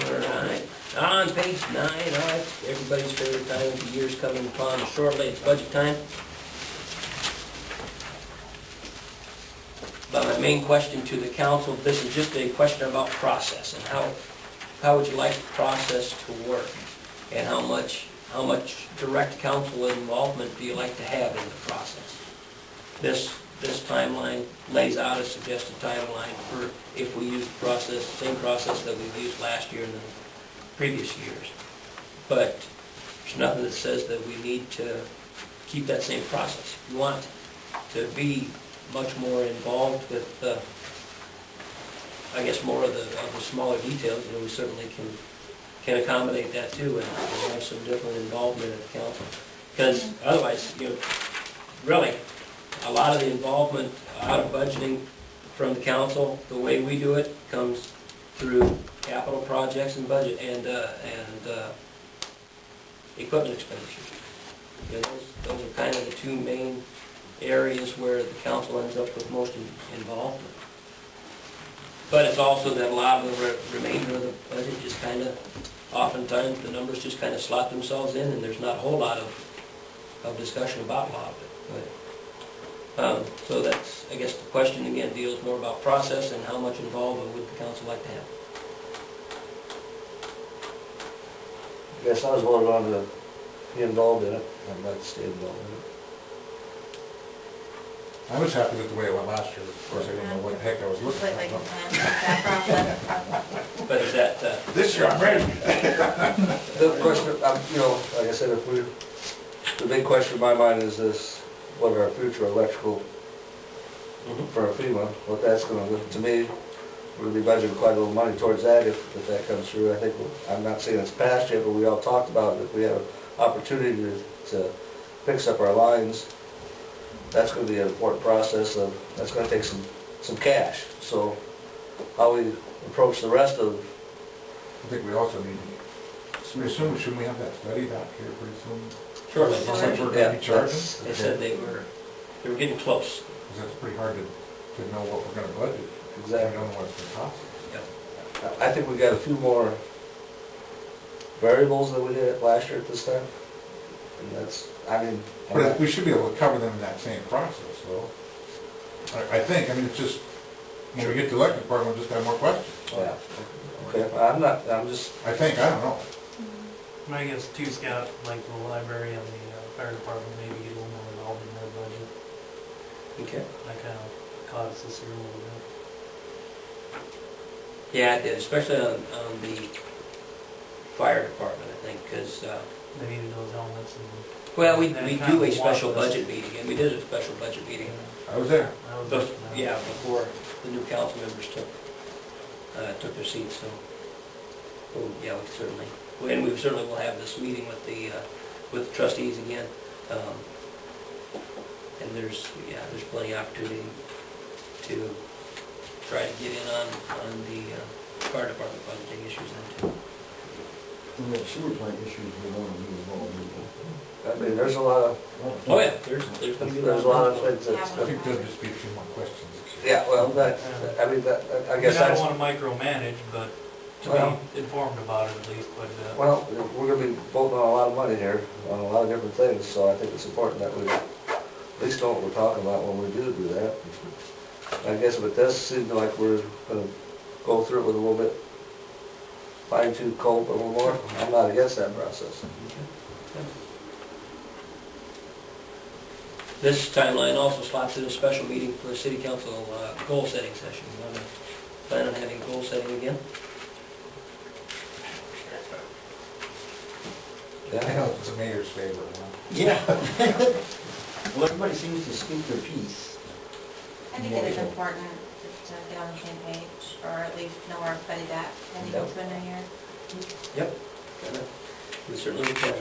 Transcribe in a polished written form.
Alright, on page 9, alright, everybody's favorite time of the year's coming upon shortly, it's budget time. But my main question to the council, this is just a question about process and how would you like the process to work? And how much direct council involvement do you like to have in the process? This timeline lays out a suggested timeline for if we use the process, same process that we've used last year and the previous years. But there's nothing that says that we need to keep that same process. If you want to be much more involved with, I guess, more of the smaller details, we certainly can accommodate that too and have some different involvement at the council. Because otherwise, really, a lot of the involvement out of budgeting from the council, the way we do it, comes through capital projects and budget and equipment expenditures. Those are kind of the two main areas where the council ends up with most involvement. But it's also that a lot of the remainder of the budget just kind of, oftentimes the numbers just kind of slot themselves in and there's not a whole lot of discussion about a lot of it. So that's, I guess the question again deals more about process and how much involvement would the council like to have. I guess I was voted on to be involved in it. I'd like to stay involved in it. I was happy with the way it went last year. Of course, I didn't know what the heck I was looking Completely at. content with that process. But is that, This year I'm ready. The question, like I said, the big question in my mind is this, what are our future electrical for our FEMA, what that's going to look, to me, we're going to be budgeting quite a little money towards that if that comes through. I think, I'm not saying it's passed yet, but we all talked about it. If we have an opportunity to fix up our lines, that's going to be an important process that's going to take some cash. So how we approach the rest of, I think we also need to, shouldn't we have that study back here pretty soon? sure, How much we're going to be charging? they said they were getting close. Because that's pretty hard to know what we're going to budget. Exactly. We don't know what it's going to cost. Yep. I think we got a few more variables than we did last year at this time. And that's, But we should be able to cover them in that same process, though. I think, it's just, when we get to the electric department, we'll just have more questions. yeah. Okay, I don't know. I guess too, Scott, like the library and the fire department, maybe get a little more involved in their budget. Okay. That kind of caused this year a little bit. Yeah, it did, especially on the fire department, I think, because They needed those helmets and... well, we that do kind of a special watch list. budget meeting, and we did a special budget meeting. I was there. That was But, just, yeah, before the new council members took their seats, so, well, yeah, we certainly, and we certainly will have this meeting with the trustees again. And there's plenty of opportunity to try to get in on the fire department budgeting issues then too. And the sewer plant issues we want to be involved in. There's a lot of, Oh, yeah, there's going to be there's a lot of things I that's, think there'll just be a few more questions. yeah, well, I guess I that's, don't want to micromanage, but to Well- be informed about it at least quite a bit. well, we're going to be voting on a lot of money here, on a lot of different things, so I think it's important that we at least know what we're talking about when we do that. I guess if it does seem like we're going to go through it with a little bit fine-tooth comb a little more, I'm not against that process. This timeline also slots in a special meeting for a city council goal-setting session. You want to plan on having goal-setting again? I know it's the mayor's favorite one. Yeah. Well, everybody seems to speak their piece. I think it is important just to get on the same page, or at least know where everybody's at heading into a new year. Yep. We certainly can.